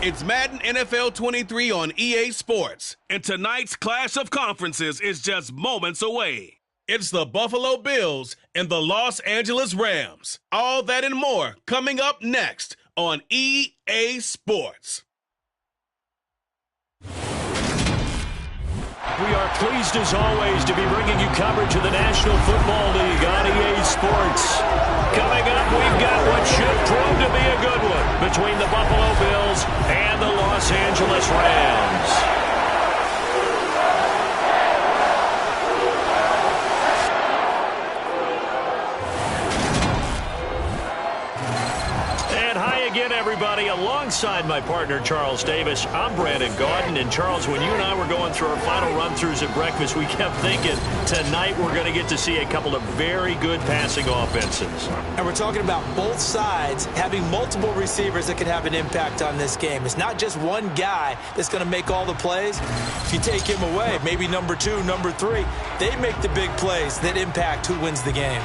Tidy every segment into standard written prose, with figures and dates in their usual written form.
It's Madden NFL 23 on EA Sports, and tonight's clash of conferences is just moments away. It's the Buffalo Bills and the Los Angeles Rams. All that and more coming up next on EA Sports. We are pleased as always to be bringing you coverage of the National Football League on EA Sports. Coming up, we've got what should prove to be a good one between the Buffalo Bills and the Los Angeles Rams. Again, everybody, alongside my partner, Charles Davis, I'm Brandon Gaudin. And, Charles, when you and I were going through our final run-throughs at breakfast, we kept thinking tonight we're going to get to see a couple of very good passing offenses. And we're talking about both sides having multiple receivers that can have an impact on this game. It's not just one guy that's going to make all the plays. If you take him away, maybe number 2, number 3, they make the big plays that impact who wins the game.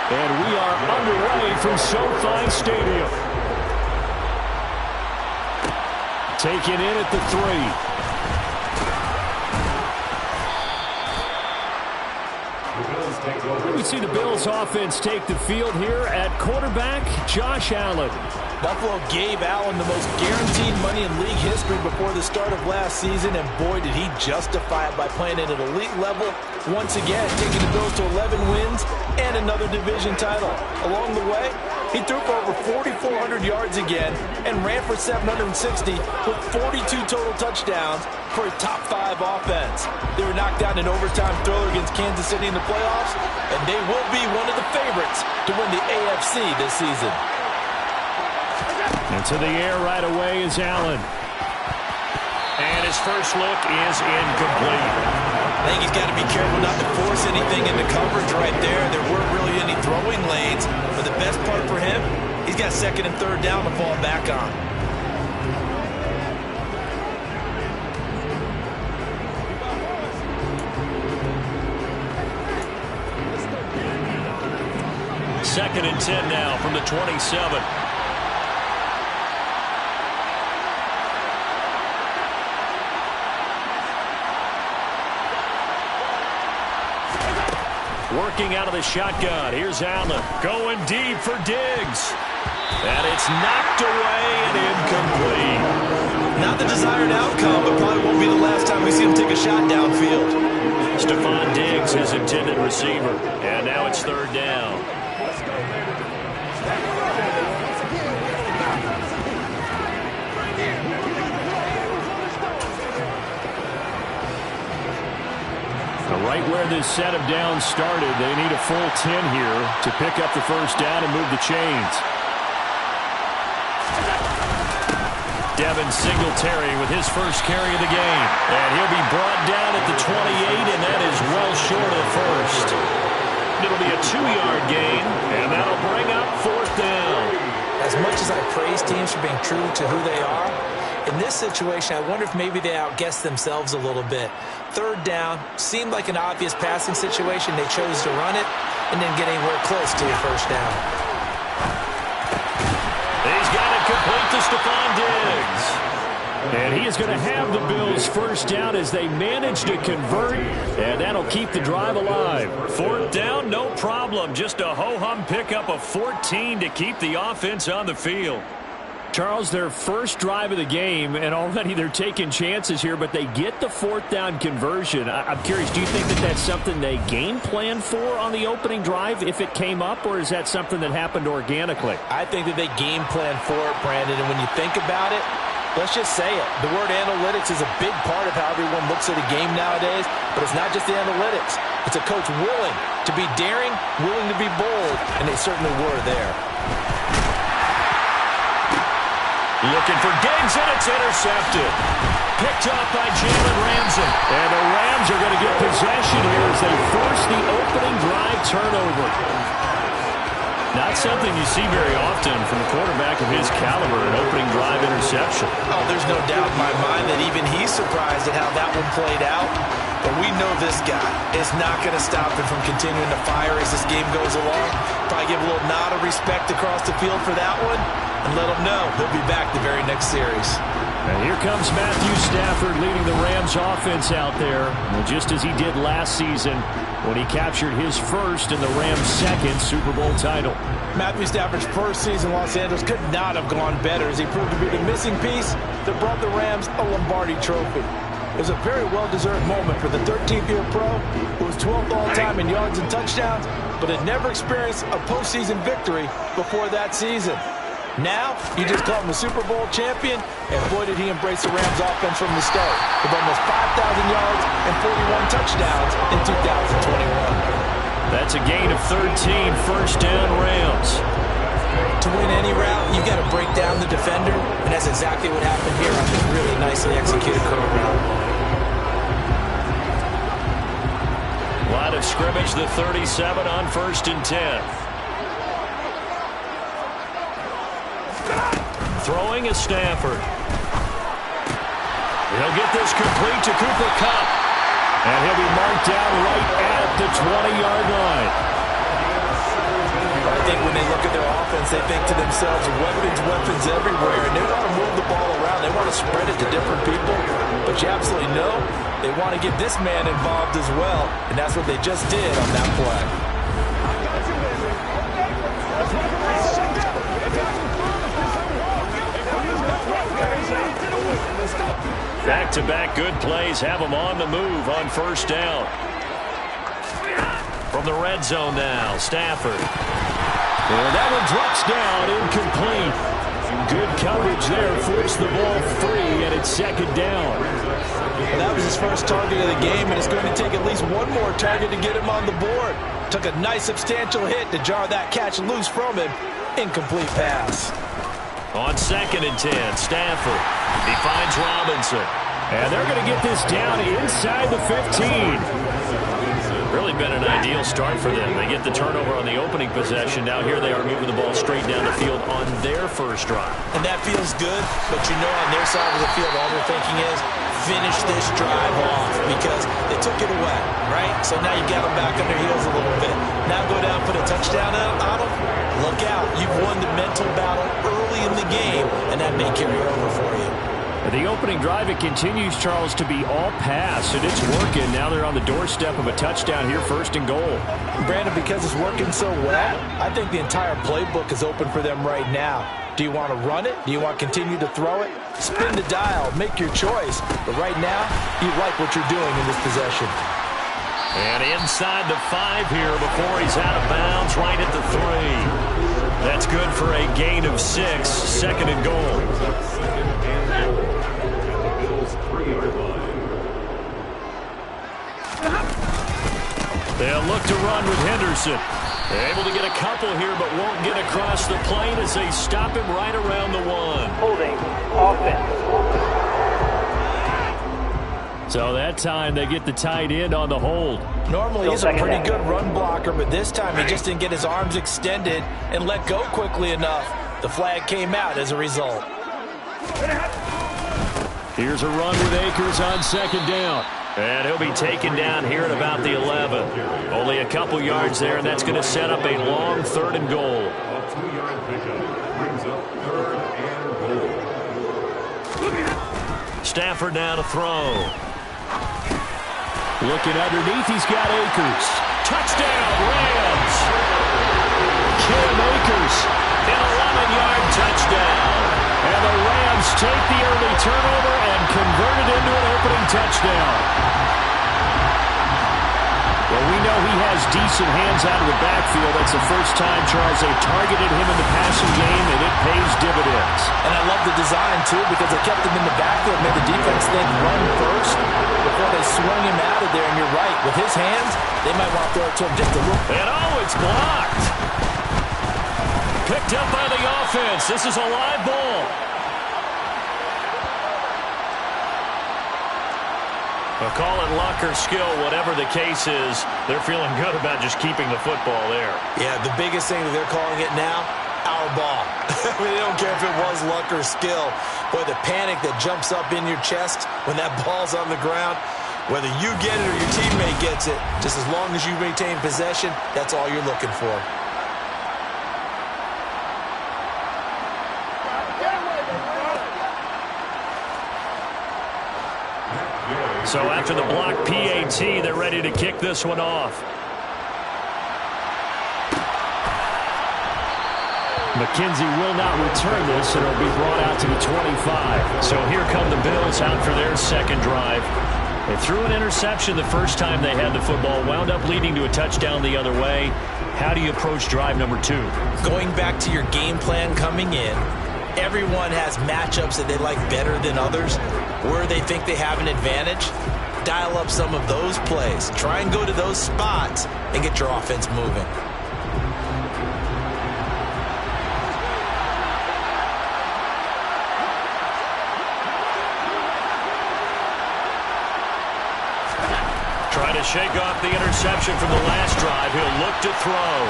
And we are underway from SoFi Stadium. Taken in at the 3. We see the Bills offense take the field here at quarterback, Josh Allen. Buffalo gave Allen the most guaranteed money in league history before the start of last season, and boy, did he justify it by playing at an elite level once again, taking the Bills to 11 wins and another division title. Along the way, he threw for over 4,400 yards again and ran for 760 with 42 total touchdowns for a top-5 offense. They were knocked down in overtime thriller against Kansas City in the playoffs, and they will be one of the favorites to win the AFC this season. Into the air right away is Allen. And his first look is incomplete. I think he's got to be careful not to force anything into coverage right there. There weren't really any throwing lanes. But the best part for him, he's got 2nd and 3rd down to fall back on. Second and 10 now from the 27. Working out of the shotgun. Here's Allen going deep for Diggs. And it's knocked away and incomplete. Not the desired outcome, but probably won't be the last time we see him take a shot downfield. Stephon Diggs, his intended receiver. And now it's 3rd down. Right where this set of downs started, they need a full 10 here to pick up the first down and move the chains. Devin Singletary with his first carry of the game. And he'll be brought down at the 28, and that is well short of the first. It'll be a 2-yard gain, and that'll bring up 4th down. As much as I praise teams for being true to who they are, in this situation, I wonder if maybe they outguessed themselves a little bit. 3rd down seemed like an obvious passing situation. They chose to run it and didn't get anywhere close to a first down. He's got it complete to Stephon Diggs. And he is going to have the Bills' first down as they manage to convert, and that'll keep the drive alive. 4th down, no problem. Just a ho-hum pickup of 14 to keep the offense on the field. Charles, their first drive of the game, and already they're taking chances here, but they get the 4th down conversion. I'm curious, do you think that that's something they game planned for on the opening drive if it came up, or is that something that happened organically? I think that they game planned for it, Brandon, and when you think about it, let's just say it. The word analytics is a big part of how everyone looks at a game nowadays, but it's not just the analytics. It's a coach willing to be daring, willing to be bold, and they certainly were there. Looking for Diggs, and it's intercepted. Picked up by Jalen Ramsey. And the Rams are going to get possession here as they force the opening drive turnover. Not something you see very often from a quarterback of his caliber, an opening drive interception. Oh, there's no doubt in my mind that even he's surprised at how that one played out. But we know this guy is not going to stop him from continuing to fire as this game goes along. Probably give a little nod of respect across the field for that one and let him know he'll be back the very next series. And here comes Matthew Stafford leading the Rams offense out there, just as he did last season when he captured his first and the Rams' second Super Bowl title. Matthew Stafford's first season in Los Angeles could not have gone better as he proved to be the missing piece that brought the Rams a Lombardi trophy. It was a very well-deserved moment for the 13th-year pro who was 12th all-time in yards and touchdowns, but had never experienced a postseason victory before that season. Now, you just call him a Super Bowl champion, and boy, did he embrace the Rams offense from the start, with almost 5,000 yards and 41 touchdowns in 2021. That's a gain of 13, first down Rams. To win any route, you got to break down the defender, and that's exactly what happened here on this really nicely executed curl route. Line of scrimmage, the 37 on 1st and 10. Throwing is Stafford. He'll get this complete to Cooper Kupp. And he'll be marked down right at the 20-yard line. I think when they look at their offense, they think to themselves, weapons everywhere. And they want to move the ball around. They want to spread it to different people. But you absolutely know they want to get this man involved as well. And that's what they just did on that play. Back-to-back good plays have them on the move on first down. From the red zone now, Stafford. And that one drops down, incomplete. Good coverage there, forced the ball free, and it's second down. Well, that was his first target of the game, and it's going to take at least one more target to get him on the board. Took a nice substantial hit to jar that catch loose from him. Incomplete pass. On 2nd and 10, Stafford. He finds Robinson. And they're going to get this down inside the 15. Really been an ideal start for them. They get the turnover on the opening possession. Now here they are moving the ball straight down the field on their first drive. And that feels good, but you know on their side of the field all they're thinking is finish this drive off because they took it away, right? So now you got them back on their heels a little bit. Now go down, put a touchdown on them. Look out. You've won the mental battle early in the game, and that may carry over for you. The opening drive, it continues, Charles, to be all pass, and it's working. Now they're on the doorstep of a touchdown here, 1st and goal. Brandon, because it's working so well, I think the entire playbook is open for them right now. Do you want to run it? Do you want to continue to throw it? Spin the dial. Make your choice. But right now, you like what you're doing in this possession. And inside the 5 here before he's out of bounds, right at the 3. That's good for a gain of 6, 2nd and goal. They'll look to run with Henderson. They're able to get a couple here, but won't get across the plane as they stop him right around the 1. Holding offense. So that time they get the tight end on the hold. Normally he's a pretty good run blocker, but this time he just didn't get his arms extended and let go quickly enough. The flag came out as a result. Here's a run with Akers on 2nd down. And he'll be taken down here at about the 11. Only a couple yards there, and that's going to set up a long 3rd and goal. Stafford now to throw. Looking underneath, he's got Akers. Touchdown, Rams! Cam Akers, an 11-yard touchdown. And the Rams take the early turnover and convert it into an opening touchdown. Well, we know he has decent hands out of the backfield. That's the first time, Charles, they've targeted him in the passing game, and it pays dividends. And I love the design, too, because they kept him in the backfield, made the defense think run first before they swung him out of there. And you're right, with his hands, they might want to throw it to him just a little. And it's blocked. Picked up by the offense. This is a live ball. Well, call it luck or skill, whatever the case is, they're feeling good about just keeping the football there. Yeah, the biggest thing that they're calling it now, our ball. I mean, they don't care if it was luck or skill. Boy, the panic that jumps up in your chest when that ball's on the ground, whether you get it or your teammate gets it, just as long as you maintain possession, that's all you're looking for. So after the block PAT, they're ready to kick this one off. McKenzie will not return this, and it'll be brought out to the 25. So here come the Bills out for their second drive. They threw an interception the first time they had the football, wound up leading to a touchdown the other way. How do you approach drive number 2? Going back to your game plan coming in, everyone has matchups that they like better than others, where they think they have an advantage. Dial up some of those plays. Try and go to those spots and get your offense moving. Trying to shake off the interception from the last drive. He'll look to throw.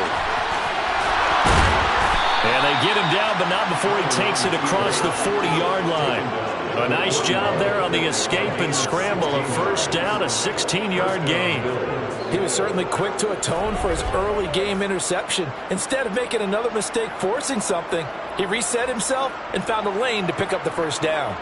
And they get him down, but not before he takes it across the 40-yard line. A nice job there on the escape and scramble. A first down, a 16-yard gain. He was certainly quick to atone for his early game interception. Instead of making another mistake forcing something, he reset himself and found a lane to pick up the first down.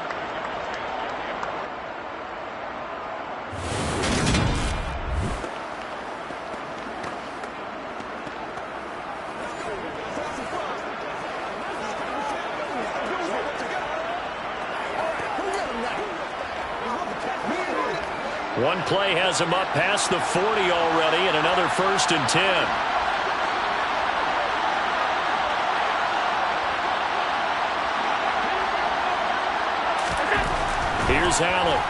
One play has him up past the 40 already, and another 1st and 10. Here's Allen.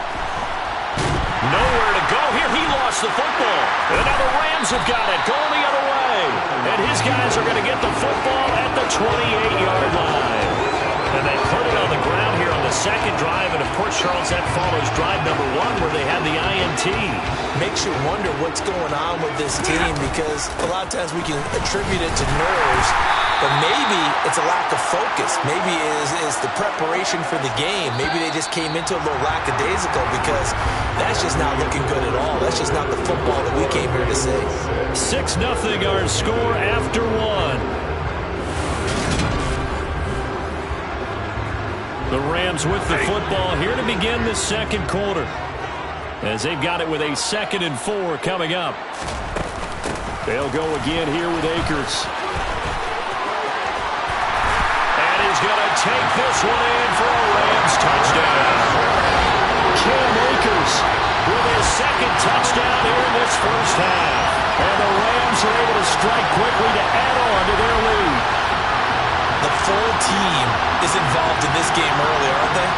Nowhere to go here. He lost the football. And now the Rams have got it. Going the other way. And his guys are going to get the football at the 28-yard line. And they put it on the ground here on the second drive. And, of course, Charles, that follows drive number 1 where they had the INT. Makes you wonder what's going on with this team, because a lot of times we can attribute it to nerves, but maybe it's a lack of focus. Maybe it's the preparation for the game. Maybe they just came into a little lackadaisical, because that's just not looking good at all. That's just not the football that we came here to see. 6-0 our score after 1. The Rams with the football here to begin the second quarter, as they've got it with a 2nd and 4 coming up. They'll go again here with Akers. And he's going to take this one in for a Rams touchdown. Cam Akers with his 2nd touchdown here in this first half. And the Rams are able to strike quickly to add on to their lead. The full team is involved in this game early, aren't they?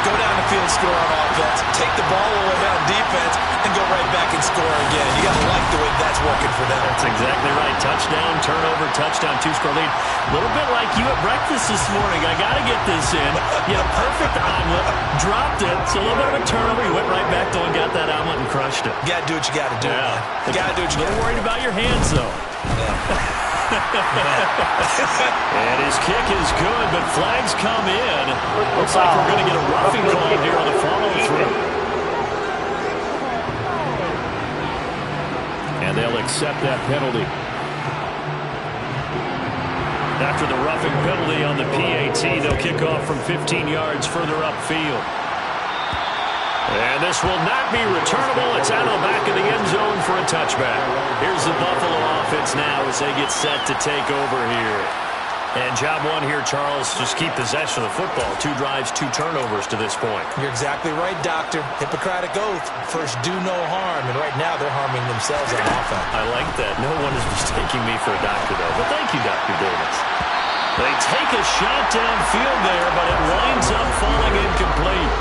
Go down the field, score on offense, take the ball away on defense, and go right back and score again. You got to like the way that's working for them. That's exactly right. Touchdown, turnover, touchdown, 2-score lead. A little bit like you at breakfast this morning. I got to get this in. You had a perfect omelet, dropped it. So a little bit of a turnover. You went right back though and got that omelet and crushed it. You got to do what you got to do. Yeah. You got to do what you got to do. A little worried about your hands, though. Yeah. And his kick is good, but flags come in. Looks like we're going to get a roughing call here on the follow-through. And they'll accept that penalty. After the roughing penalty on the PAT, they'll kick off from 15 yards further upfield. And this will not be returnable. It's out of the back of the end zone for a touchback. Here's the Buffalo offense now as they get set to take over here. And job 1 here, Charles, just keep possession of the football. 2 drives, 2 turnovers to this point. You're exactly right, Doctor. Hippocratic oath. First, do no harm. And right now, they're harming themselves on offense. I like that. No one is mistaking me for a doctor, though. But thank you, Dr. Davis. They take a shot downfield there, but it winds up falling incomplete.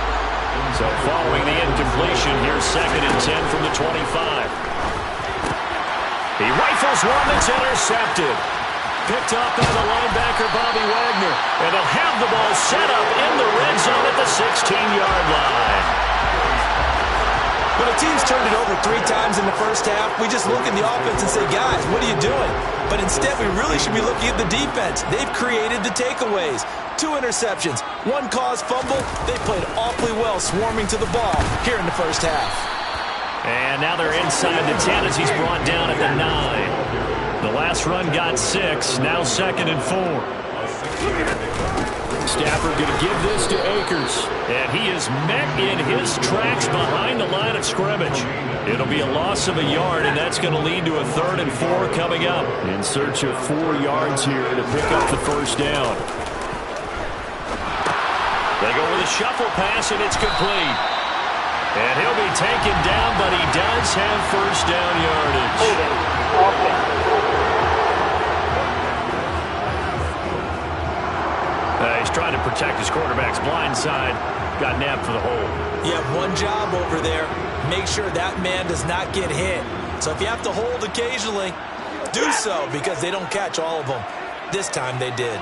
So following the incompletion, here's 2nd and 10 from the 25. He rifles one that's intercepted. Picked up by the linebacker, Bobby Wagner. And they'll have the ball set up in the red zone at the 16-yard line. But a team's turned it over 3 times in the first half, we just look at the offense and say, guys, what are you doing? But instead, we really should be looking at the defense. They've created the takeaways. 2 interceptions, 1 caused fumble. They played awfully well swarming to the ball here in the first half. And now they're inside the 10 as he's brought down at the 9. The last run got 6, now 2nd and 4. Stafford going to give this to Akers. And he is met in his tracks behind the line of scrimmage. It'll be a loss of a yard, and that's going to lead to a 3rd and 4 coming up. In search of 4 yards here to pick up the first down. They go with a shuffle pass, and it's complete. And he'll be taken down, but he does have first down yardage. He's trying to protect his quarterback's blind side. Got nabbed for the hold. You have one job over there. Make sure that man does not get hit. So if you have to hold occasionally, do so, because they don't catch all of them. This time they did.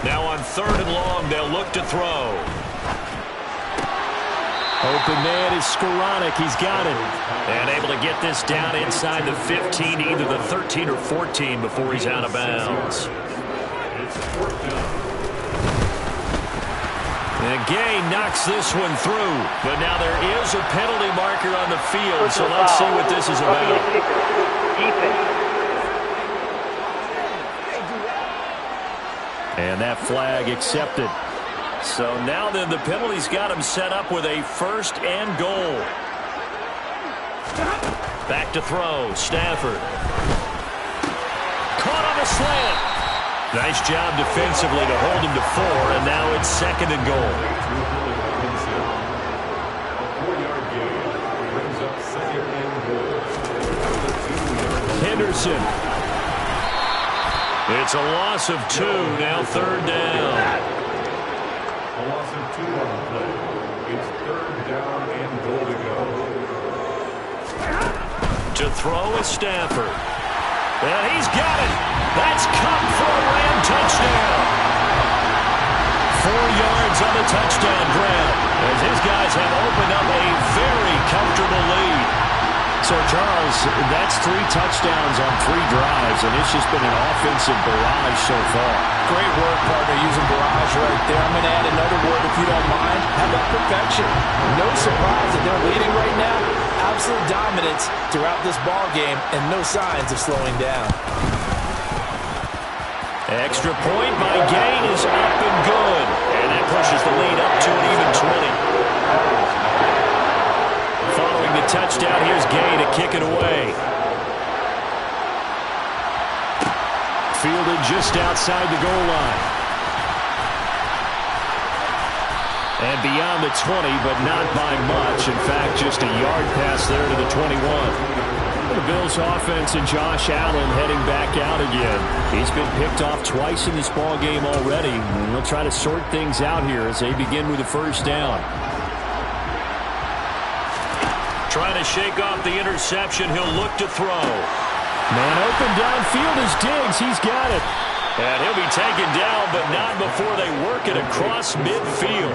Now on 3rd and long, they'll look to throw. Open man is Skoranek. He's got it. And able to get this down inside the 15, either the 13 or 14 before he's out of bounds. And Gay knocks this one through. But now there is a penalty marker on the field, so let's see what this is about. And that flag accepted. So now then the penalty's got him set up with a 1st and goal. Back to throw. Stafford. Caught on the slant. Nice job defensively to hold him to 4, and now it's 2nd and goal. Henderson. It's a loss of 2, now 3rd down. A loss of 2 on the play. It's 3rd down and goal to go. To throw is Stafford. And he's got it. That's Cup for a Ram touchdown. 4 yards on the touchdown grab, as his guys have opened up a very comfortable lead. So, Charles, that's 3 touchdowns on 3 drives, and it's just been an offensive barrage so far. Great work, partner, using barrage right there. I'm going to add another word, if you don't mind. How about perfection? No surprise that they're leading right now. Absolute dominance throughout this ball game, and no signs of slowing down. Extra point by Gain is up and good, and that pushes the lead up to an even 20. Following the touchdown, here's Gay to kick it away. Fielded just outside the goal line. And beyond the 20, but not by much. In fact, just a yard pass there to the 21. The Bills offense and Josh Allen heading back out again. He's been picked off twice in this ball game already. And they'll try to sort things out here as they begin with a first down. Trying to shake off the interception. He'll look to throw. Man open downfield is Diggs. He's got it. And he'll be taken down, but not before they work it across midfield.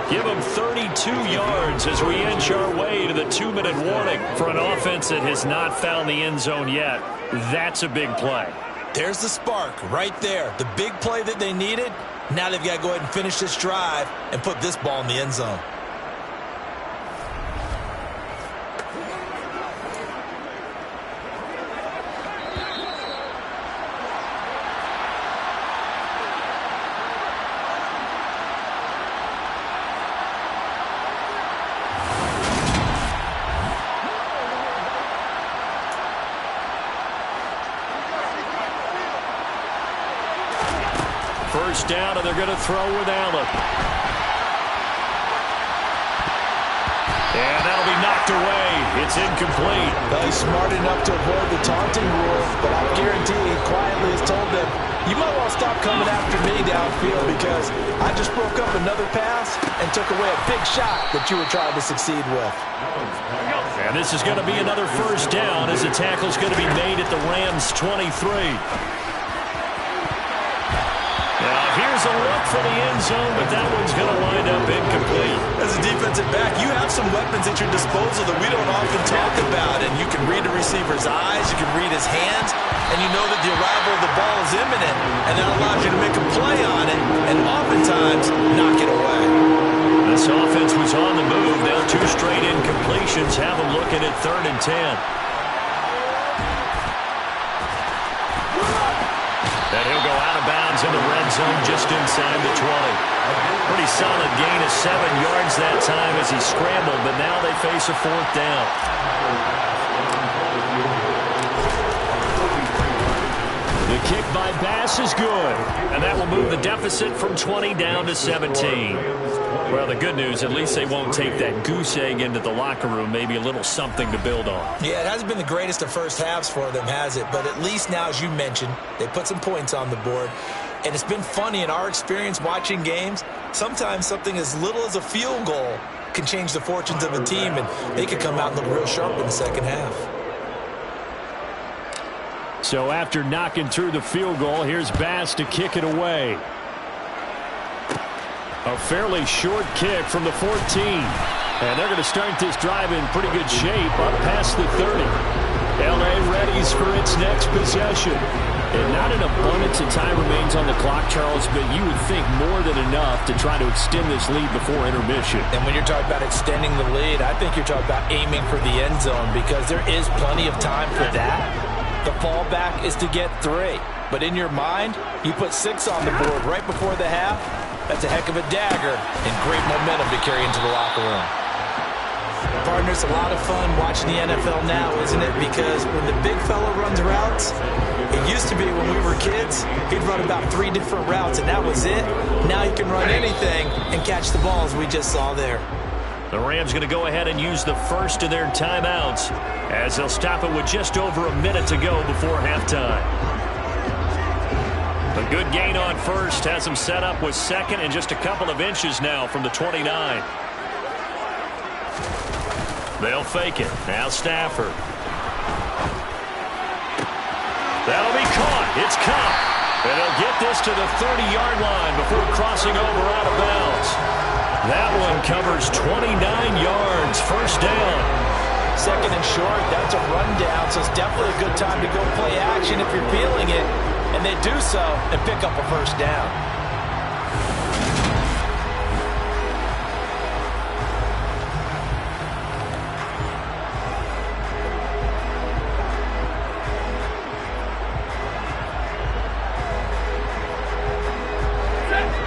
Give him 32 yards as we inch our way to the 2-minute warning. For an offense that has not found the end zone yet, that's a big play. There's the spark right there. The big play that they needed. Now they've got to go ahead and finish this drive and put this ball in the end zone. First down, and they're going to throw with Allen. And that'll be knocked away. It's incomplete. Well, he's smart enough to avoid the taunting rule, but I guarantee he quietly has told them, you might want to stop coming after me downfield because I just broke up another pass and took away a big shot that you were trying to succeed with. And this is going to be another first down as the tackle's going to be made at the Rams' 23. Here's a look for the end zone, but that one's going to wind up incomplete. As a defensive back, you have some weapons at your disposal that we don't often talk about, and you can read the receiver's eyes, you can read his hands, and you know that the arrival of the ball is imminent, and that allows you to make a play on it, and oftentimes knock it away. This offense was on the move. Now 2 straight incompletions have them looking at 3rd and 10. And he'll go out of bounds in the red zone just inside the 20. Pretty solid gain of 7 yards that time as he scrambled, but now they face a 4th down. The kick by Bass is good, and that will move the deficit from 20 down to 17. Well, the good news, at least they won't take that goose egg into the locker room. Maybe a little something to build on. Yeah, it hasn't been the greatest of first halves for them, has it? But at least now, as you mentioned, they put some points on the board. And it's been funny in our experience watching games. Sometimes something as little as a field goal can change the fortunes of a team, and they could come out and look real sharp in the second half. So after knocking through the field goal, here's Bass to kick it away. A fairly short kick from the 14. And they're going to start this drive in pretty good shape up past the 30. L.A. readies for its next possession. And not an abundance of time remains on the clock, Charles, but you would think more than enough to try to extend this lead before intermission. And when you're talking about extending the lead, I think you're talking about aiming for the end zone because there is plenty of time for that. The fallback is to get 3. But in your mind, you put 6 on the board right before the half. That's a heck of a dagger and great momentum to carry into the locker room. Partners, a lot of fun watching the NFL now, isn't it? Because when the big fella runs routes, it used to be when we were kids, he'd run about 3 different routes, and that was it. Now he can run anything and catch the balls we just saw there. The Rams going to go ahead and use the first of their timeouts as they'll stop it with just over a minute to go before halftime. A good gain on first has them set up with 2nd and just a couple of inches now from the 29. They'll fake it. Now Stafford. That'll be caught. It's caught. And they'll get this to the 30-yard line before crossing over out of bounds. That one covers 29 yards. First down. second and short. That's a rundown, so it's definitely a good time to go play action if you're feeling it. And they do so and pick up a first down.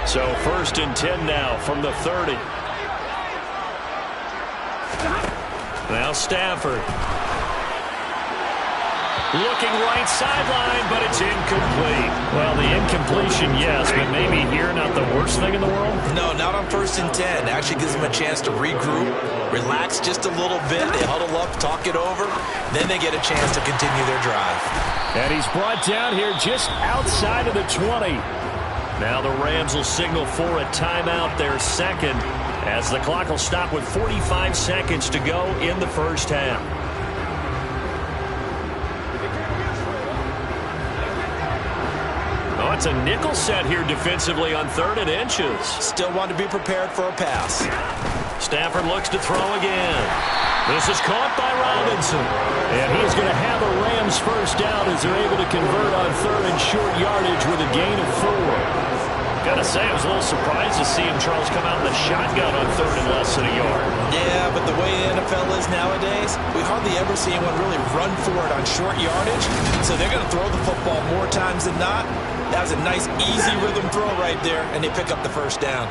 So 1st and 10 now from the 30. Now Stafford. Looking right sideline, but it's incomplete. Well, the incompletion, yes, but maybe here not the worst thing in the world? No, not on 1st and 10. Actually gives them a chance to regroup, relax just a little bit. They huddle up, talk it over. Then they get a chance to continue their drive. And he's brought down here just outside of the 20. Now the Rams will signal for a timeout, their second, as the clock will stop with 45 seconds to go in the first half. Oh, it's a nickel set here defensively on 3rd and inches. Still want to be prepared for a pass. Stafford looks to throw again. This is caught by Robinson. And he's going to have a Rams first down as they're able to convert on 3rd and short yardage with a gain of 4. Got to say, I was a little surprised to see him, Charles, come out in the shotgun on 3rd and less than a yard. Yeah, but the way the NFL is nowadays, we hardly ever see anyone really run for it on short yardage. So they're going to throw the football more times than not. That was a nice, easy rhythm throw right there, and they pick up the first down.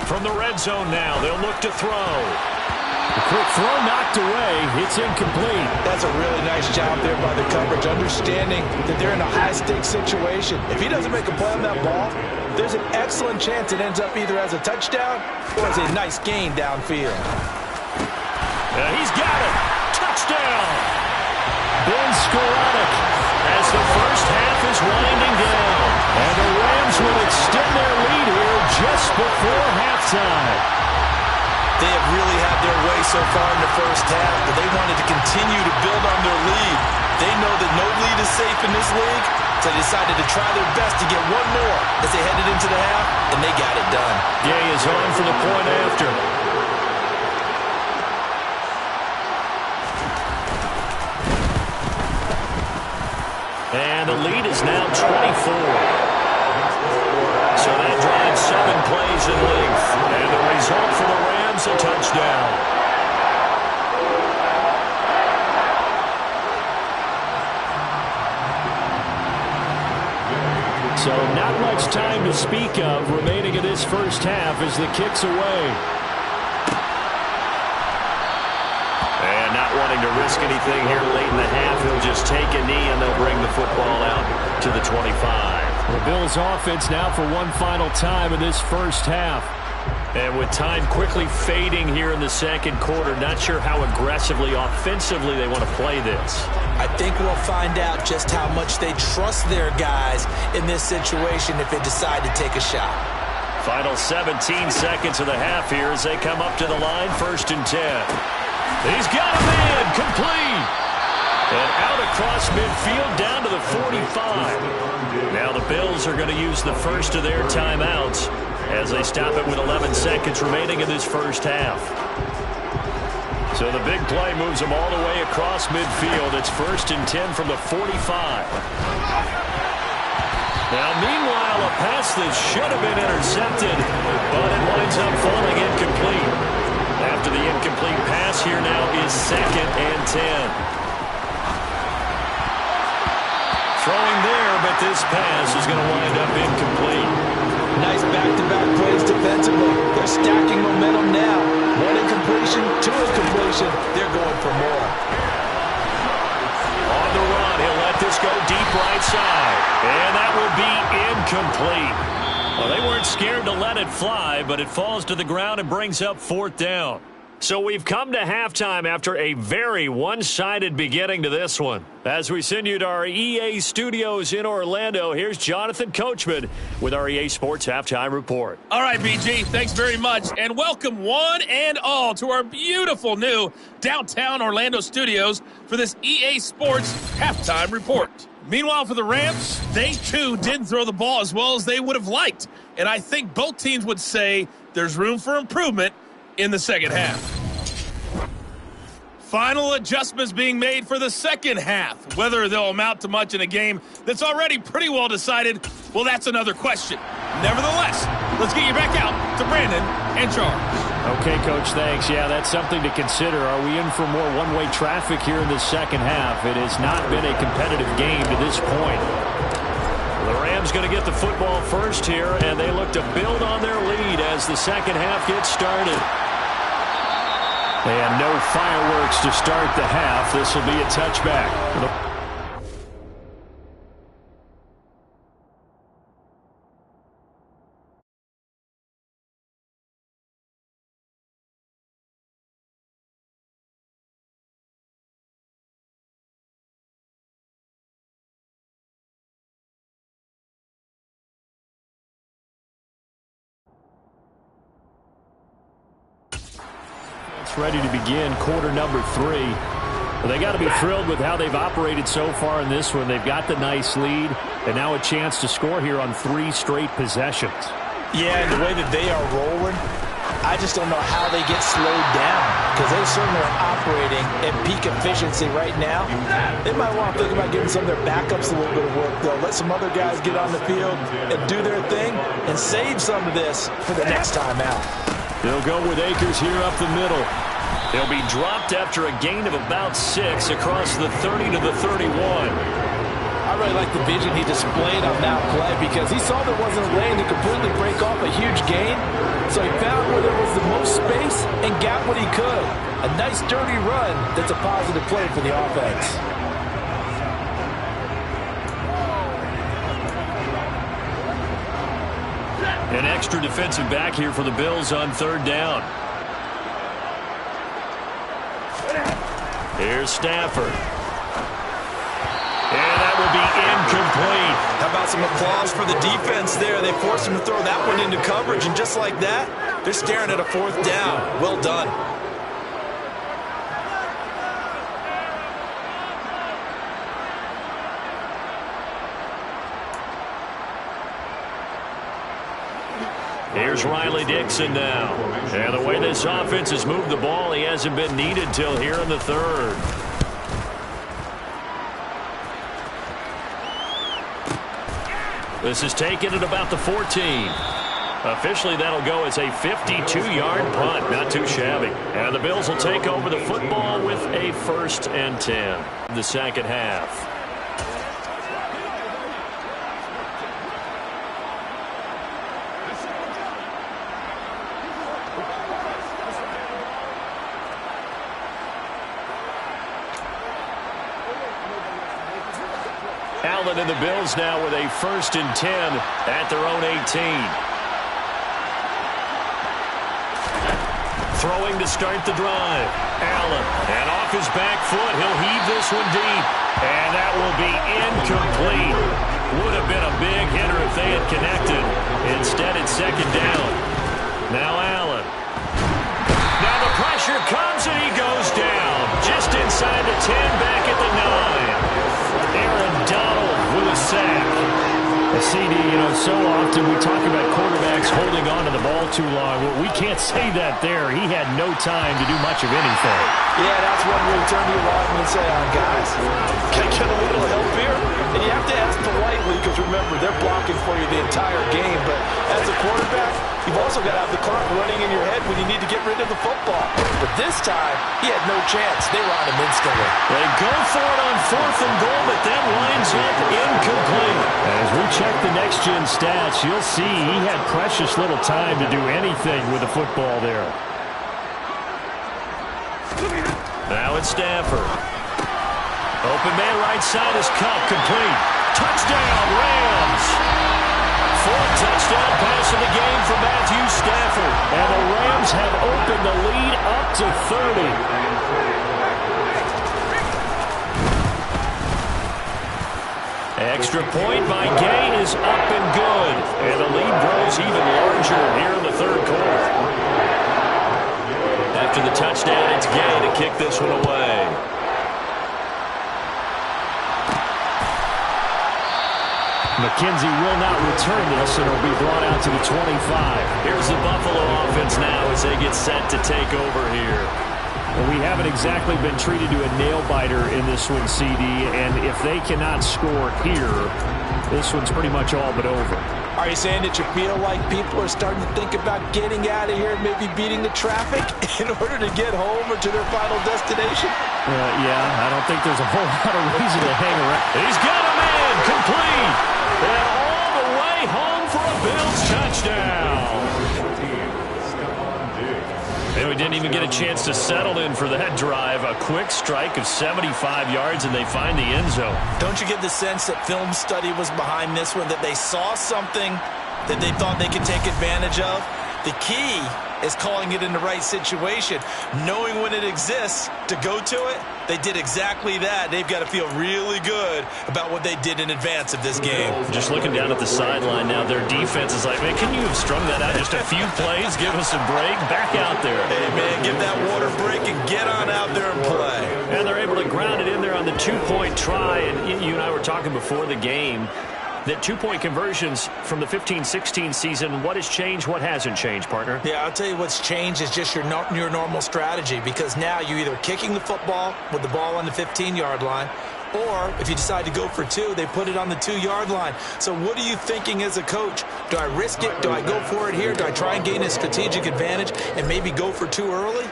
From the red zone now, they'll look to throw. The quick throw knocked away. It's incomplete. That's a really nice job there by the coverage, understanding that they're in a high-stakes situation. If he doesn't make a play on that ball, there's an excellent chance it ends up either as a touchdown or as a nice gain downfield. He's got it. Touchdown. Ben Skowronek as the first half is winding down. And the Rams will extend their lead here just before halftime. They have really had their way so far in the first half, but they wanted to continue to build on their lead. They know that no lead is safe in this league, so they decided to try their best to get one more as they headed into the half, and they got it done. Gay is on for the point after. And the lead is now 24. So that drives 7 plays in length. And the result for the Rams, a touchdown. So not much time to speak of remaining in this first half as the kick's away. And not wanting to risk anything here late in the half, he'll just take a knee and they'll bring the football out to the 25. The Bills offense now for one final time in this first half. And with time quickly fading here in the second quarter, not sure how aggressively, offensively they want to play this. I think we'll find out just how much they trust their guys in this situation if they decide to take a shot. Final 17 seconds of the half here as they come up to the line, 1st and 10. He's got a man, complete. And out across midfield down to the 45. Now the Bills are going to use the first of their timeouts as they stop it with 11 seconds remaining in this first half. So the big play moves them all the way across midfield. It's 1st and 10 from the 45. Now, meanwhile, a pass that should have been intercepted, but it winds up falling incomplete. After the incomplete pass, here now is 2nd and 10. Throwing there, but this pass is going to wind up incomplete. Nice back-to-back plays defensively. They're stacking momentum now. 1 incompletion, 2 incompletion. They're going for more. On the run, he'll let this go deep right side. And that will be incomplete. Well, they weren't scared to let it fly, but it falls to the ground and brings up 4th down. So we've come to halftime after a very one-sided beginning to this one. As we send you to our EA studios in Orlando, here's Jonathan Coachman with our EA Sports Halftime Report. All right, BG, thanks very much. And welcome one and all to our beautiful new downtown Orlando studios for this EA Sports Halftime Report. Meanwhile, for the Rams, they too didn't throw the ball as well as they would have liked. And I think both teams would say there's room for improvement in the second half. Final adjustments being made for the second half. Whether they'll amount to much in a game that's already pretty well decided, well, that's another question. Nevertheless, let's get you back out to Brandon and Charles. Okay, Coach, thanks. Yeah, that's something to consider. Are we in for more one-way traffic here in the second half? It has not been a competitive game to this point. The Rams going to get the football first here, and they look to build on their lead as the second half gets started. And no fireworks to start the half. This will be a touchback. Ready to begin quarter number 3. Well, they got to be thrilled with how they've operated so far in this one. They've got the nice lead, and now a chance to score here on 3 straight possessions. Yeah, and the way that they are rolling, I just don't know how they get slowed down, because they certainly are operating at peak efficiency right now. They might want to think about giving some of their backups a little bit of work, though. Let some other guys get on the field and do their thing and save some of this for the next time out. They'll go with Akers here up the middle. They'll be dropped after a gain of about 6 across the 30 to the 31. I really like the vision he displayed on that play because he saw there wasn't a lane to completely break off a huge gain. So he found where there was the most space and got what he could. A nice dirty run that's a positive play for the offense. An extra defensive back here for the Bills on 3rd down. Here's Stafford. And that will be incomplete. How about some applause for the defense there? They forced him to throw that one into coverage, and just like that, they're staring at a 4th down. Well done. Here's Riley Dixon now. And the way this offense has moved the ball, he hasn't been needed till here in the 3rd. This is taken at about the 14. Officially, that'll go as a 52-yard punt. Not too shabby. And the Bills will take over the football with a 1st and 10 in the second half. Allen and the Bills now with a 1st and 10 at their own 18. Throwing to start the drive. Allen, and off his back foot, he'll heave this one deep. And that will be incomplete. Would have been a big hitter if they had connected. Instead, it's 2nd down. Now Allen. Now the pressure comes and he goes down. Just inside the 10, back at the 9. Aaron Donald with a sack. CD, so often we talk about quarterbacks holding on to the ball too long. Well, we can't say that there. He had no time to do much of anything. Yeah, that's when we turn to your lineman and say, guys, can I get a little help here? And you have to ask politely because, remember, they're blocking for you the entire game. But as a quarterback, you've also got to have the clock running in your head when you need to get rid of the football. But this time, he had no chance. They were on him instantly. They go for it on 4th and goal, but that winds up incomplete. As we check the next-gen stats, you'll see he had precious little time to do anything with the football there. Now it's Stafford. Open man right side is cut, complete. Touchdown, Rams! 4th touchdown pass of the game for Matthew Stafford. And the Rams have opened the lead up to 30. Extra point by Gay is up and good. And the lead grows even larger here in the 3rd quarter. After the touchdown, it's Gay to kick this one away. McKenzie will not return this, and it'll be brought out to the 25. Here's the Buffalo offense now as they get set to take over here. We haven't exactly been treated to a nail-biter in this one, CD, and if they cannot score here, this one's pretty much all but over. Are you saying that you feel like people are starting to think about getting out of here, maybe beating the traffic in order to get home or to their final destination? Yeah, I don't think there's a whole lot of reason to hang around. He's got a man complete, and all the way home for a Bills touchdown. And we didn't even get a chance to settle in for that drive. A quick strike of 75 yards, and they find the end zone. Don't you get the sense that film study was behind this one, that they saw something that they thought they could take advantage of? The key is calling it in the right situation, knowing when it exists to go to it. They did exactly that. They've got to feel really good about what they did in advance of this game. Just looking down at the sideline now, their defense is like, man, can you have strung that out just a few plays? Give us a break. Back out there. Hey, man, give that water break and get on out there and play. And they're able to ground it in there on the two-point try. And you and I were talking before the game that two-point conversions from the 15-16 season, what has changed, what hasn't changed, partner? Yeah, I'll tell you what's changed is just your normal strategy, because now you're either kicking the football with the ball on the 15-yard line, or if you decide to go for two, they put it on the 2-yard line. So what are you thinking as a coach? Do I risk it? Do I go for it here? Do I try and gain a strategic advantage and maybe go for two early?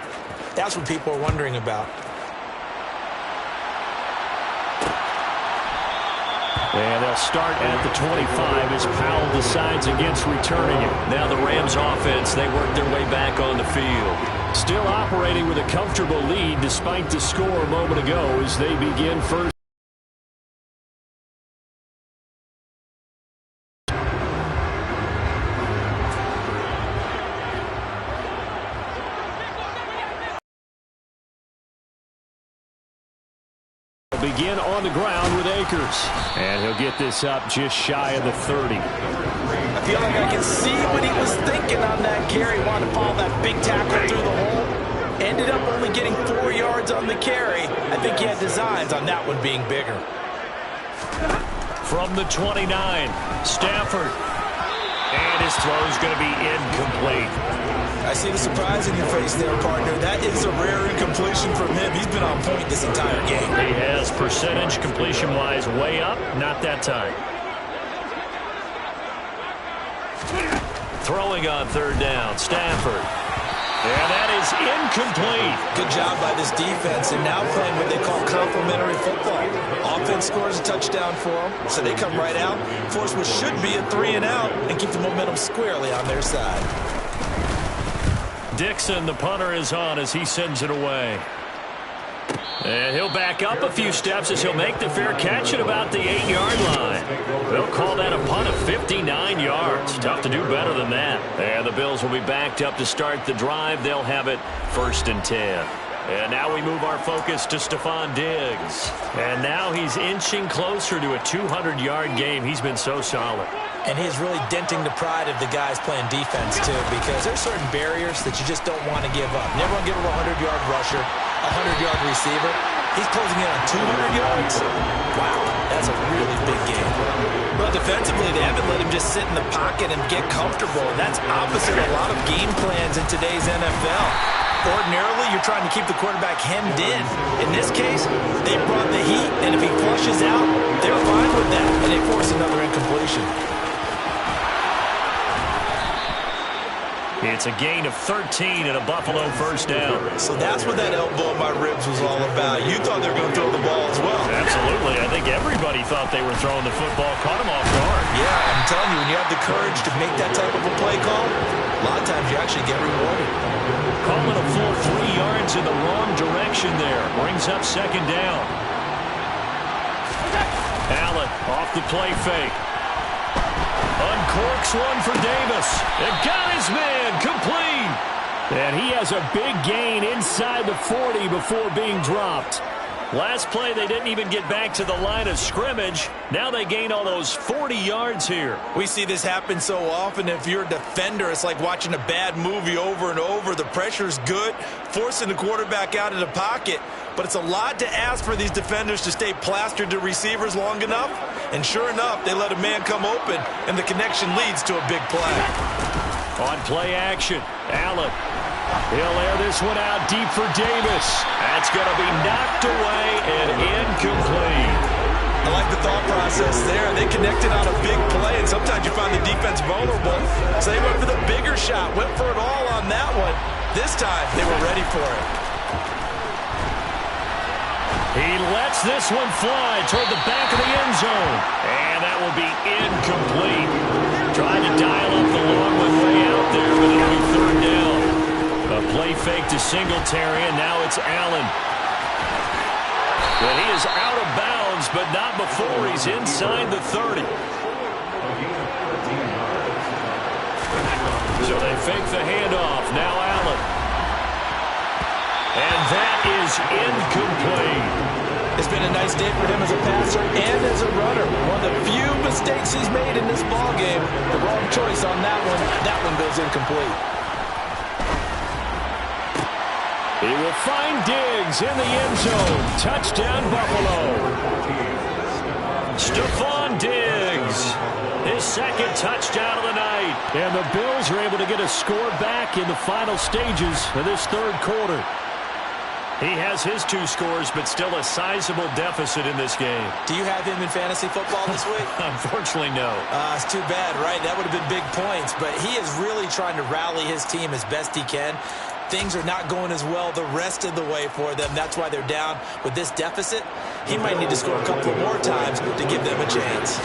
That's what people are wondering about. And they'll start at the 25 as Powell decides against returning it. Now the Rams offense, they work their way back on the field. Still operating with a comfortable lead despite the score a moment ago as they begin first. Begin on the ground with Akers. And he'll get this up just shy of the 30. I feel like I can see what he was thinking on that carry. Wanted to follow that big tackle through the hole. Ended up only getting 4 yards on the carry. I think he had designs on that one being bigger. From the 29, Stafford. And his throw is going to be incomplete. I see the surprise in your face there, partner. That is a rare incompletion from him. He's been on point this entire game. He has percentage completion-wise way up. Not that time. Throwing on third down, Stafford. And that is incomplete. Good job by this defense, and now playing what they call complementary football. Offense scores a touchdown for them, so they come right out, force what should be a 3-and-out, and keep the momentum squarely on their side. Dixon, the punter, is on as he sends it away. And he'll back up a few steps as he'll make the fair catch at about the 8-yard line. They'll call that a punt of 59 yards. Tough to do better than that. And the Bills will be backed up to start the drive. They'll have it 1st and 10. And now we move our focus to Stephon Diggs. And now he's inching closer to a 200-yard game. He's been so solid. And he's really denting the pride of the guys playing defense, too, because there's certain barriers that you just don't want to give up. Never want to give up a 100-yard rusher, a 100-yard receiver. He's closing in on 200 yards. Wow, that's a really big game. Well, defensively, they haven't let him just sit in the pocket and get comfortable. And that's opposite a lot of game plans in today's NFL. Ordinarily, you're trying to keep the quarterback hemmed in. In this case, they brought the heat, and if he flushes out, they're fine with that, and they force another incompletion. It's a gain of 13 and a Buffalo first down. So that's what that elbow in my ribs was all about. You thought they were going to throw the ball as well. Absolutely. I think everybody thought they were throwing the football. Caught him off guard. Yeah, I'm telling you, when you have the courage to make that type of a play call, a lot of times you actually get rewarded. Calling a full 3 yards in the wrong direction there. Brings up 2nd down. Allen off the play fake. Uncorks one for Davis. And got his man complete. And he has a big gain inside the 40 before being dropped. Last play, they didn't even get back to the line of scrimmage. Now they gain all those 40 yards here. We see this happen so often. If you're a defender, it's like watching a bad movie over and over. The pressure's good, forcing the quarterback out of the pocket. But it's a lot to ask for these defenders to stay plastered to receivers long enough. And sure enough, they let a man come open, and the connection leads to a big play. On play action, Allen. He'll air this one out deep for Davis. That's going to be knocked away and incomplete. I like the thought process there. They connected on a big play, and sometimes you find the defense vulnerable. So they went for the bigger shot, went for it all on that one. This time, they were ready for it. He lets this one fly toward the back of the end zone. And that will be incomplete. Trying to dial up the long one way out there, but it'll be third down. A play fake to Singletary, and now it's Allen. But he is out of bounds, but not before he's inside the 30. So they fake the handoff. Now Allen. And that is incomplete. It's been a nice day for him as a passer and as a runner. One of the few mistakes he's made in this ballgame. The wrong choice on that one. That one goes incomplete. He will find Diggs in the end zone. Touchdown, Buffalo. Stephon Diggs, his second touchdown of the night. And the Bills are able to get a score back in the final stages of this third quarter. He has his 2 scores, but still a sizable deficit in this game. Do you have him in fantasy football this week? Unfortunately, no. It's too bad, right? That would have been big points, but he is really trying to rally his team as best he can. Things are not going as well the rest of the way for them. That's why they're down with this deficit. He might need to score a couple more times to give them a chance.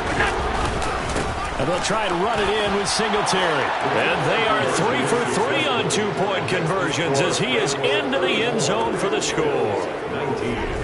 And they'll try to run it in with Singletary. And they are 3 for 3 on 2-point conversions as he is into the end zone for the score. 19.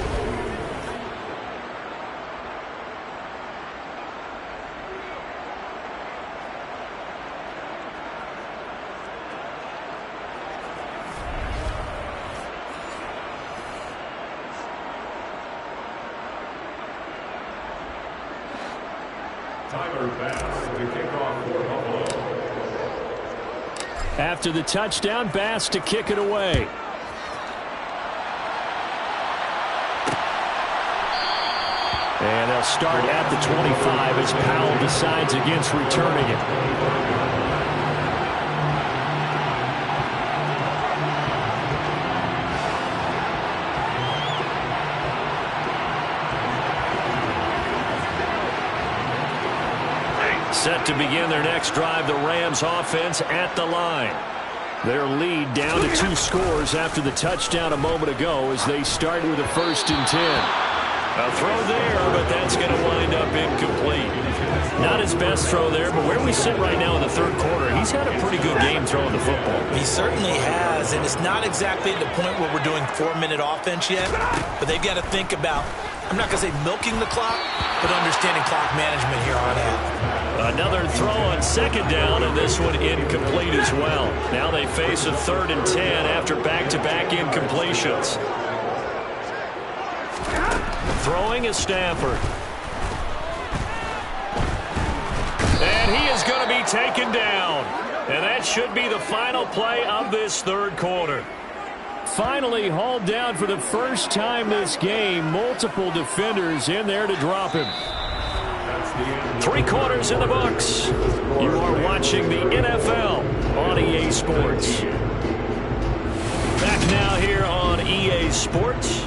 After the touchdown, Bass to kick it away. And they'll start at the 25 as Powell decides against returning it. Set to begin their next drive, the Rams offense at the line. Their lead down to 2 scores after the touchdown a moment ago as they start with a 1st and 10. A throw there, but that's going to wind up incomplete. Not his best throw there, but where we sit right now in the third quarter, he's had a pretty good game throwing the football. He certainly has, and it's not exactly at the point where we're doing 4-minute offense yet, but they've got to think about, I'm not going to say milking the clock, but understanding clock management here on out. Another throw on 2nd down, and this one incomplete as well. Now they face a 3rd and 10 after back-to-back incompletions. Throwing is Stafford. And he is going to be taken down. And that should be the final play of this third quarter. Finally hauled down for the first time this game. Multiple defenders in there to drop him. 3 quarters in the books. You are watching the NFL on EA Sports. Back now here on EA Sports,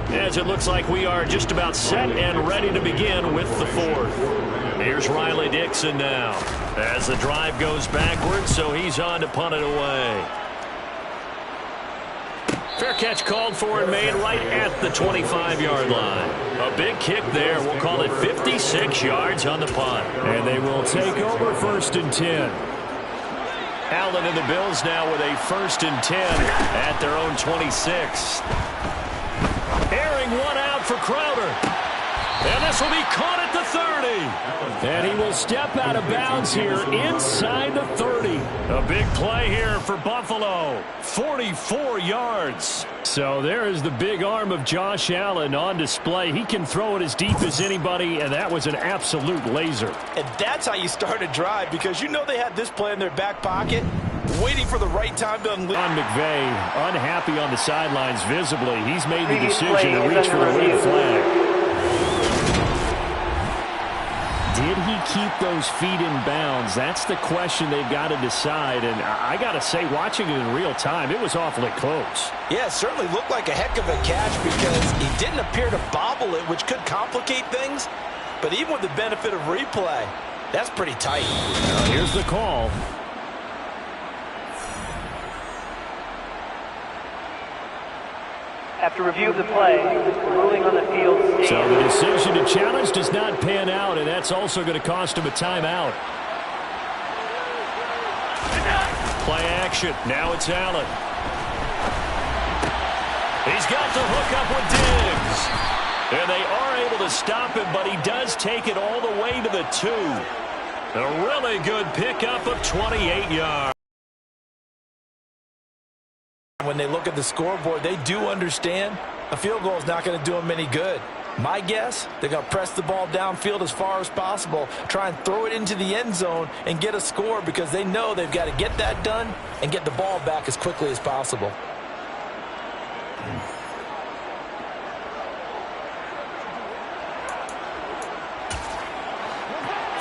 as it looks like we are just about set and ready to begin with the 4th. Here's Riley Dixon now as the drive goes backwards, so he's on to punt it away. Fair catch called for and made right at the 25-yard line. A big kick there. We'll call it 56 yards on the punt. And they will take over 1st and 10. Allen and the Bills now with a 1st and 10 at their own 26. Airing one out for Crowder. And this will be caught at the 30. And he will step out of bounds here inside the 30. A big play here for Buffalo. 44 yards. So there is the big arm of Josh Allen on display. He can throw it as deep as anybody, and that was an absolute laser. And that's how you start a drive, because you know they had this play in their back pocket, waiting for the right time to unleash. John McVay, unhappy on the sidelines visibly. He's made the decision to reach for the red flag. Did he keep those feet in bounds? That's the question they've got to decide. And I got to say, watching it in real time, it was awfully close. Yeah, it certainly looked like a heck of a catch because he didn't appear to bobble it, which could complicate things. But even with the benefit of replay, that's pretty tight. Now here's the call. After review of the play, ruling on the field stands. So the decision to challenge does not pan out, and that's also going to cost him a timeout. Play action. Now it's Allen. He's got the hook up with Diggs. And they are able to stop him, but he does take it all the way to the 2. A really good pickup of 28 yards. When they look at the scoreboard, they do understand a field goal is not going to do them any good. My guess, they're going to press the ball downfield as far as possible, try and throw it into the end zone and get a score because they know they've got to get that done and get the ball back as quickly as possible.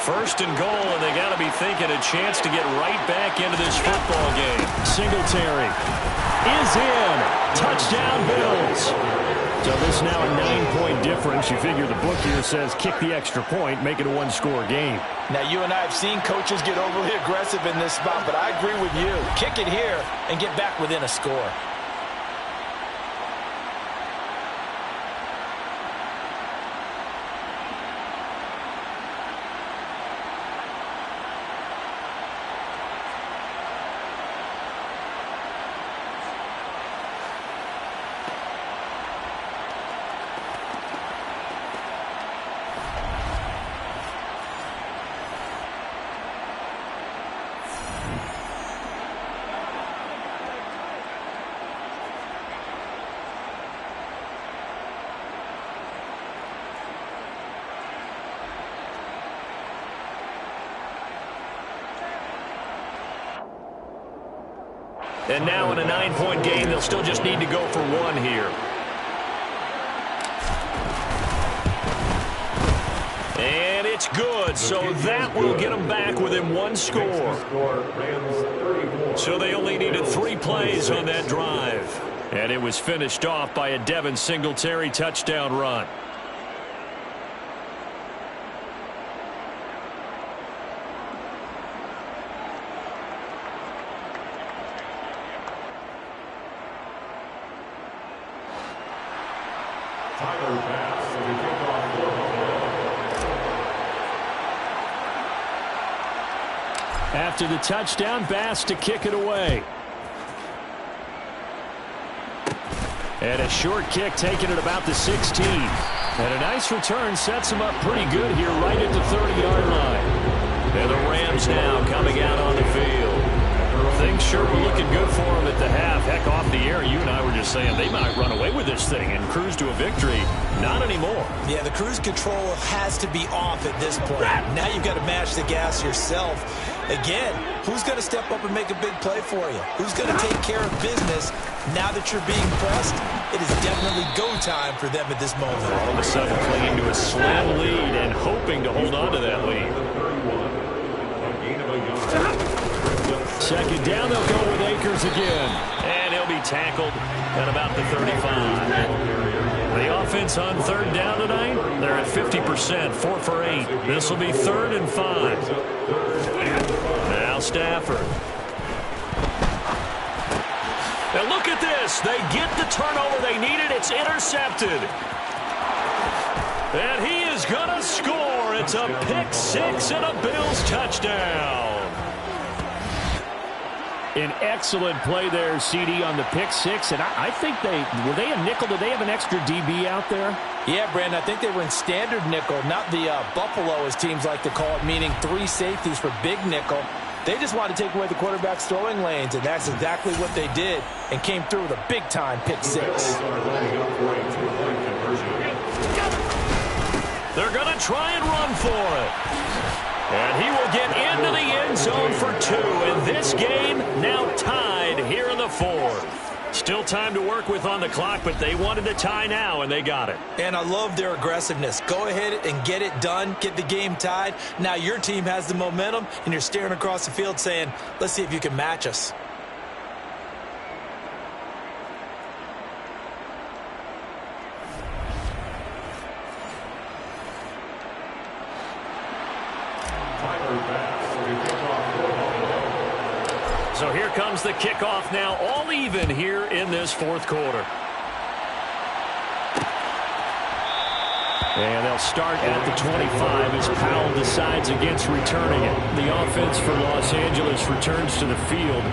First and goal, and they got to be thinking a chance to get right back into this football game. Singletary is in. Touchdown, Bills. So this now a 9-point difference. You figure the book here says kick the extra point, make it a one-score game. Now, you and I have seen coaches get overly aggressive in this spot, but I agree with you. Kick it here and get back within a score. And now in a 9-point game, they'll still just need to go for one here. And it's good, so that will get them back within one score. So they only needed 3 plays on that drive. And it was finished off by a Devin Singletary touchdown run. After the touchdown, Bass to kick it away. And a short kick taken at about the 16. And a nice return sets him up pretty good here right at the 30-yard line. And the Rams now coming out on the field. Things sure were looking good for them at the half. Heck, off the air, you and I were just saying they might run away with this thing and cruise to a victory. Not anymore. Yeah, the cruise control has to be off at this point. Now you've got to mash the gas yourself. Again, who's going to step up and make a big play for you? Who's going to take care of business now that you're being pressed? It is definitely go time for them at this moment. All of a sudden clinging to a slim lead and hoping to hold on to that lead. Second down, they'll go with Akers again. And he'll be tackled at about the 35. The offense on third down tonight, they're at 50%, 4 for 8. This will be 3rd and 5. Now Stafford. And look at this. They get the turnover they needed. It's intercepted. And he is going to score. It's a pick 6 and a Bills touchdown. An excellent play there, CD, on the pick 6. And I think were they a nickel? Did they have an extra DB out there? Yeah, Brandon, I think they were in standard nickel, not the Buffalo, as teams like to call it, meaning 3 safeties for big nickel. They just wanted to take away the quarterback's throwing lanes, and that's exactly what they did, and came through with a big-time pick 6. They're going to try and run for it. And he will get into the end zone for 2. And this game now tied here in the 4th. Still time to work with on the clock, but they wanted a tie now, and they got it. And I love their aggressiveness. Go ahead and get it done. Get the game tied. Now your team has the momentum, and you're staring across the field saying, let's see if you can match us. So here comes the kickoff now, all even here in this fourth quarter. And they'll start at the 25 as Powell decides against returning it. The offense for Los Angeles returns to the field.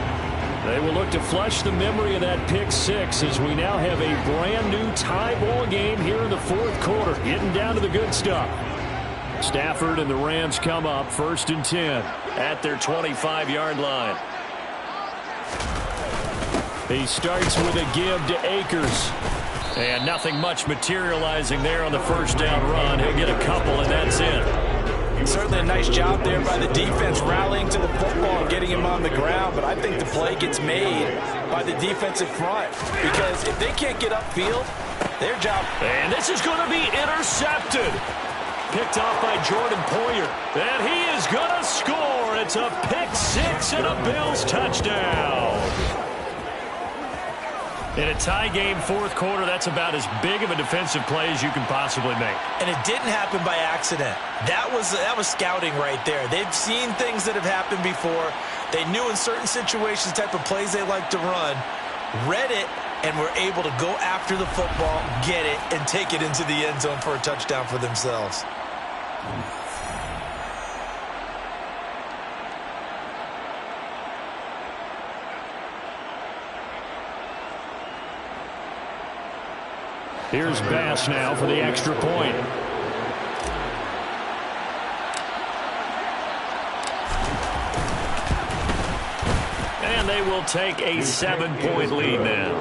They will look to flush the memory of that pick six as we now have a brand new tie ball game here in the fourth quarter, getting down to the good stuff. Stafford and the Rams come up 1st and 10 at their 25-yard line. He starts with a give to Akers. And nothing much materializing there on the first down run. He'll get a couple, and that's it. Certainly a nice job there by the defense rallying to the football and getting him on the ground. But I think the play gets made by the defensive front. Because if they can't get upfield, their job. And this is going to be intercepted. Picked off by Jordan Poyer. And he is going to score. It's a pick six and a Bills touchdown. In a tie game, fourth quarter, that's about as big of a defensive play as you can possibly make. And it didn't happen by accident. That was scouting right there. They've seen things that have happened before. They knew in certain situations the type of plays they like to run, read it, and were able to go after the football, get it, and take it into the end zone for a touchdown for themselves. Here's Bass now for the extra point. And they will take a 7-point lead now.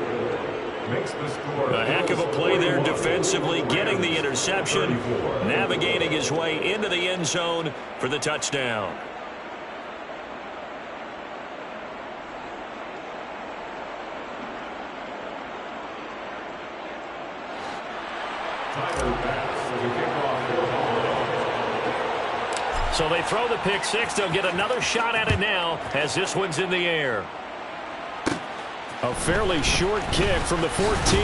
A heck of a play there defensively, getting the interception, navigating his way into the end zone for the touchdown. So they throw the pick six. They'll get another shot at it now as this one's in the air. A fairly short kick from the 14.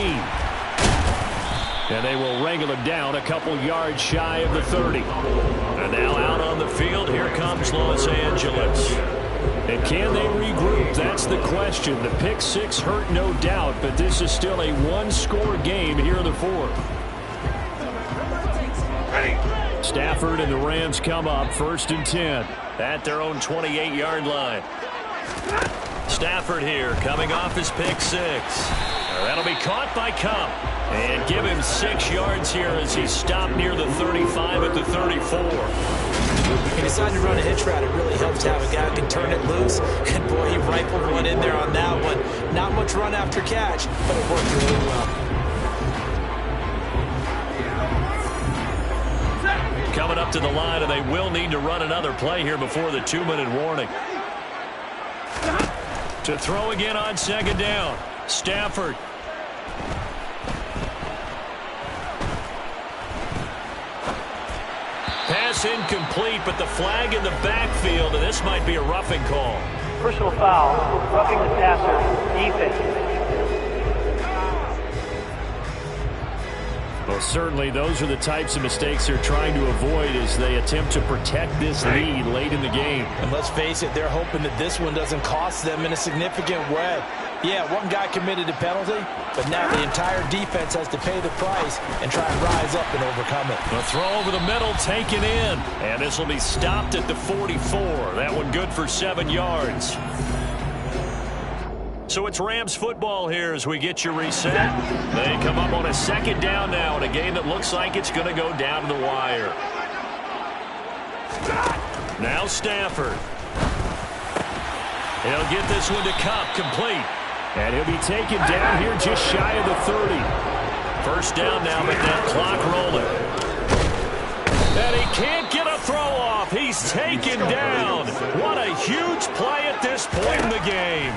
And they will wrangle it down a couple yards shy of the 30. And now out on the field, here comes Los Angeles. And can they regroup? That's the question. The pick six hurt, no doubt, but this is still a one-score game here in the fourth. Stafford and the Rams come up 1st and 10 at their own 28-yard line. Stafford here coming off his pick six. That'll be caught by Cup. And give him 6 yards here as he stopped near the 35 at the 34. He decided to run a hitch route. It really helps to have a guy who can turn it loose. And boy, he rifled one in there on that one. Not much run after catch, but it worked really well. Coming up to the line, and they will need to run another play here before the 2-minute warning. To throw again on 2nd down. Stafford. Pass incomplete, but the flag in the backfield, and this might be a roughing call. Personal foul, roughing the passer, defense. Well, certainly those are the types of mistakes they're trying to avoid as they attempt to protect this lead late in the game. And let's face it, they're hoping that this one doesn't cost them in a significant way. Yeah, one guy committed a penalty, but now the entire defense has to pay the price and try and rise up and overcome it. A throw over the middle, taken in. And this will be stopped at the 44. That one good for 7 yards. So it's Rams football here as we get you reset. They come up on a 2nd down now in a game that looks like it's going to go down to the wire. Now Stafford. He'll get this one to Cup, complete. And he'll be taken down here just shy of the 30. 1st down now, but that clock rolling. And he can't get a throw off. He's taken down. What a huge play at this point in the game.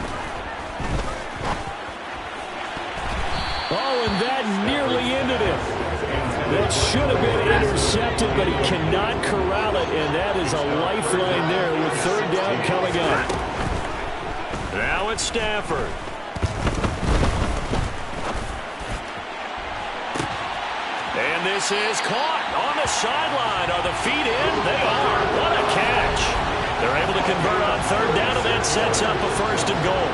Oh, and that nearly ended it. That should have been intercepted, but he cannot corral it, and that is a lifeline there with third down coming up. Now it's Stafford. And this is caught on the sideline. Are the feet in? They are. What a catch. They're able to convert on third down, and that sets up a first and goal.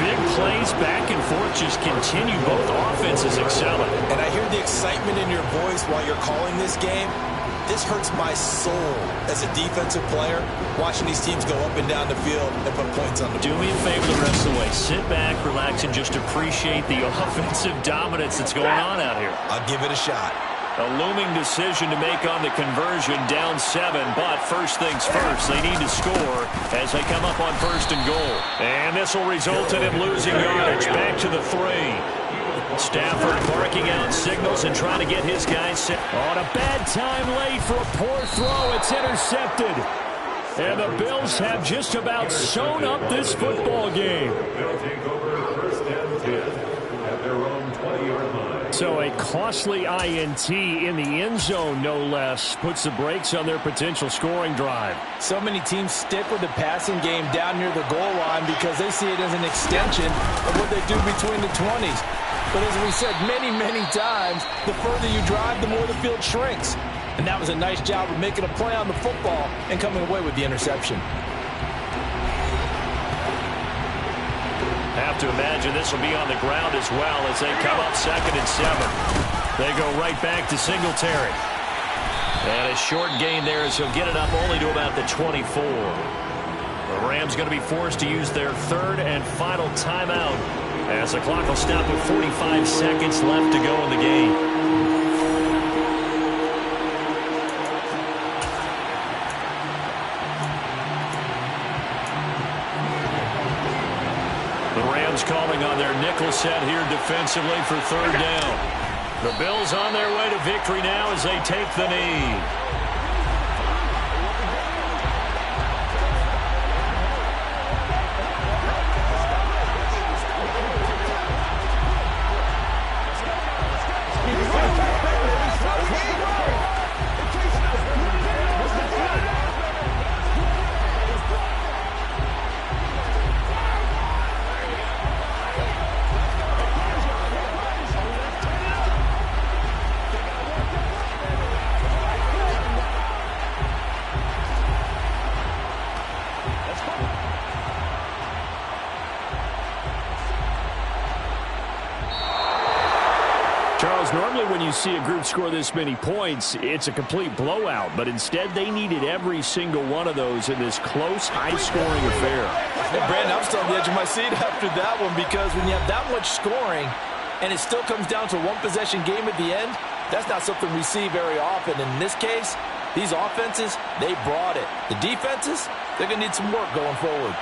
Big plays back and forth just continue. Both offenses excelling. And I hear the excitement in your voice while you're calling this game. This hurts my soul as a defensive player, watching these teams go up and down the field and put points on the board. Do me a favor the rest of the way. Sit back, relax, and just appreciate the offensive dominance that's going on out here. I'll give it a shot. A looming decision to make on the conversion, down 7, but first things first, they need to score as they come up on first and goal. And this will result in him losing yardage, back to the 3. Stafford barking out signals and trying to get his guys set. On a bad time late for a poor throw, it's intercepted. And the Bills have just about sewn up this football game. They'll take over first and 10 at their own 20-yard line. So a costly INT in the end zone, no less, puts the brakes on their potential scoring drive. So many teams stick with the passing game down near the goal line because they see it as an extension of what they do between the 20s. But as we said many, many times, the further you drive, the more the field shrinks. And that was a nice job of making a play on the football and coming away with the interception. Have to imagine this will be on the ground as well as they come up 2nd and 7. They go right back to Singletary. And a short gain there as he'll get it up only to about the 24. The Rams going to be forced to use their third and final timeout as the clock will stop with 45 seconds left to go in the game. The Rams calling on their nickel set here defensively for third down. The Bills on their way to victory now as they take the knee. Normally when you see a group score this many points, it's a complete blowout. But instead, they needed every single one of those in this close, high-scoring affair. Hey, Brandon, I'm still on the edge of my seat after that one because when you have that much scoring and it still comes down to a one-possession game at the end, that's not something we see very often. In this case, these offenses, they brought it. The defenses, they're going to need some work going forward.